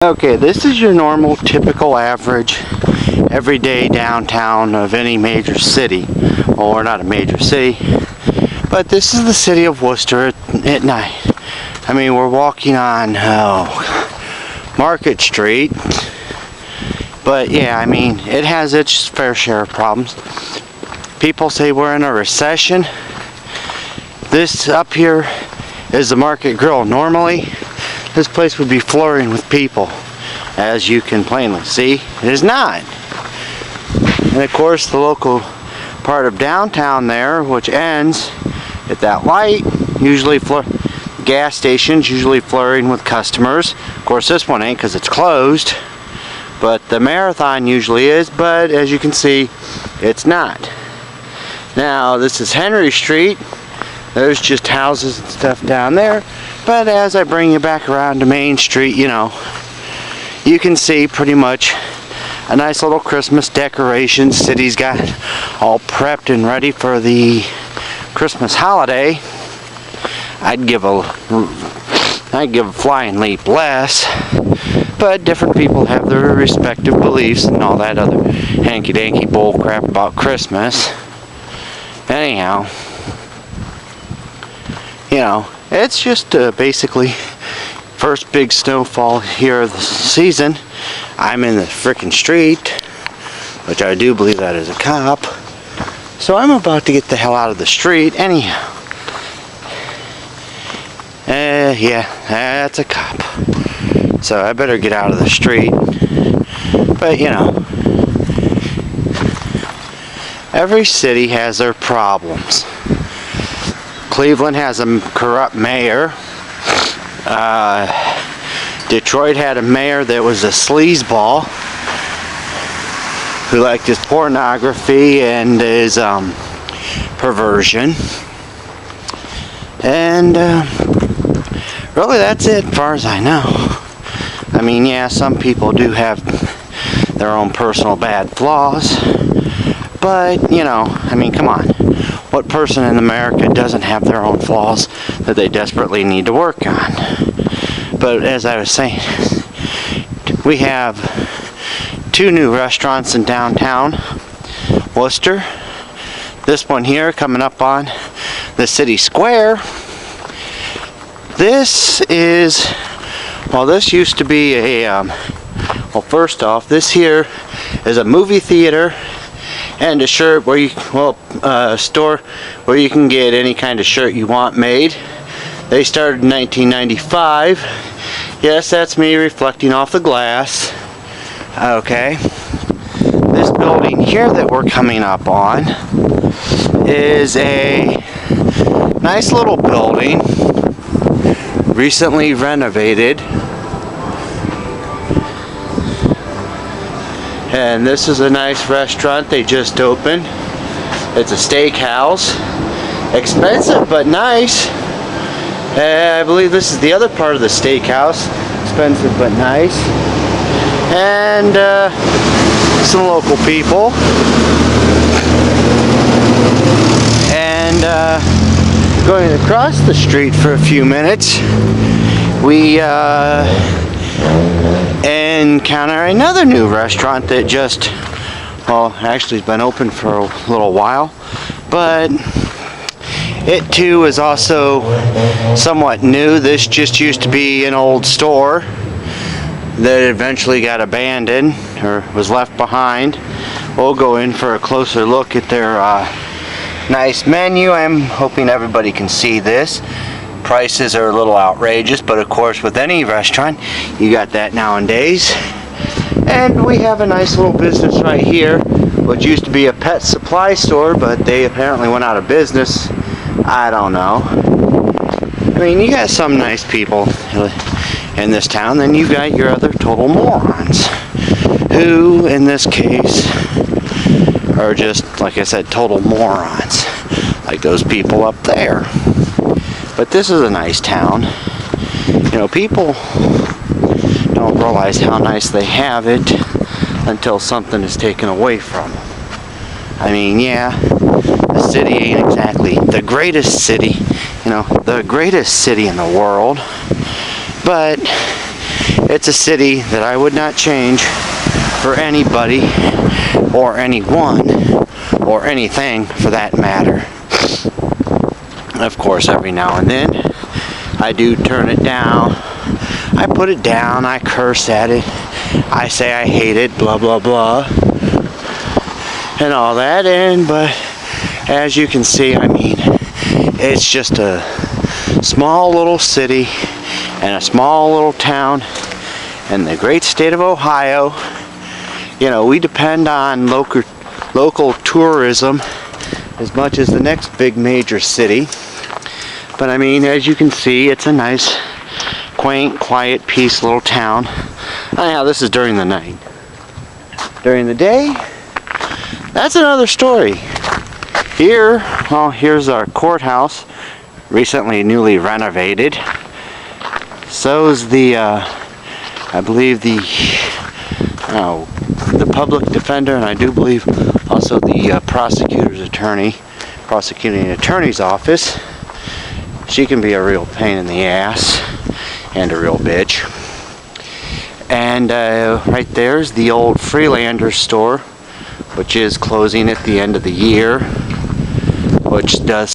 Okay, this is your normal, typical, average, everyday downtown of any major city. Or not a major city, but this is the city of Wooster at night. I mean, we're walking on Market Street. But yeah, I mean, it has its fair share of problems. People say we're in a recession. This up here is the Market Grill. Normally, this place would be flurrying with people, as you can plainly see. It is not. And of course, the local part of downtown there, which ends at that light, usually gas stations, usually flurrying with customers. Of course, this one ain't because it's closed, but the Marathon usually is, but as you can see, it's not. Now, this is Henry Street. There's just houses and stuff down there. But as I bring you back around to Main Street, you know, you can see pretty much a nice little Christmas decoration. City's got all prepped and ready for the Christmas holiday. I'd give a flying leap less, but different people have their respective beliefs and all that other hanky-danky bull crap about Christmas. Anyhow, you know, it's just basically first big snowfall here of the season. I'm in the frickin' street, which I do believe that is a cop. So I'm about to get the hell out of the street. Anyhow, yeah, that's a cop. So I better get out of the street. But you know, every city has their problems. Cleveland has a corrupt mayor. Detroit had a mayor that was a sleazeball who liked his pornography and his perversion. And really that's it as far as I know. I mean, yeah, some people do have their own personal bad flaws, but you know, I mean, come on. What person in America doesn't have their own flaws that they desperately need to work on? But as I was saying, we have 2 new restaurants in downtown Wooster. This one here coming up on the city square. This is, well, this used to be a, well, first off, this here is a movie theater and a shirt where you, well, store where you can get any kind of shirt you want made. They started in 1995. Yes, that's me reflecting off the glass. Okay. This building here that we're coming up on is a nice little building, recently renovated. And this is a nice restaurant they just opened. It's a steakhouse. Expensive but nice. I believe this is the other part of the steakhouse. Expensive but nice. And some local people. And going across the street for a few minutes, we encounter another new restaurant that just, well, actually has been open for a little while, but it too is also somewhat new. This just used to be an old store that eventually got abandoned or was left behind. We'll go in for a closer look at their nice menu. I'm hoping everybody can see this. Prices are a little outrageous, but of course with any restaurant you got that nowadays. And we have a nice little business right here, which used to be a pet supply store, but they apparently went out of business. I don't know. I mean, you got some nice people in this town, then you got your other total morons, who in this case are just, like I said, total morons, like those people up there. But this is a nice town. You know, people don't realize how nice they have it until something is taken away from them. I mean, yeah, the city ain't exactly the greatest city, you know, the greatest city in the world, but it's a city that I would not change for anybody or anyone or anything for that matter. Of course, every now and then I do turn it down. I put it down, I curse at it, I say I hate it, blah blah blah, and all that. But as you can see, I mean, it's just a small little city and a small little town in the great state of Ohio. You know, we depend on local tourism as much as the next big major city. But I mean, as you can see, it's a nice, quaint, quiet, peace little town. Anyhow, this is during the night. During the day, that's another story. Here, well, here's our courthouse, recently newly renovated. So's the, I believe the public defender, and I do believe also the prosecuting attorney's office. She can be a real pain in the ass and a real bitch. And right there's the old Freelander store, which is closing at the end of the year, which does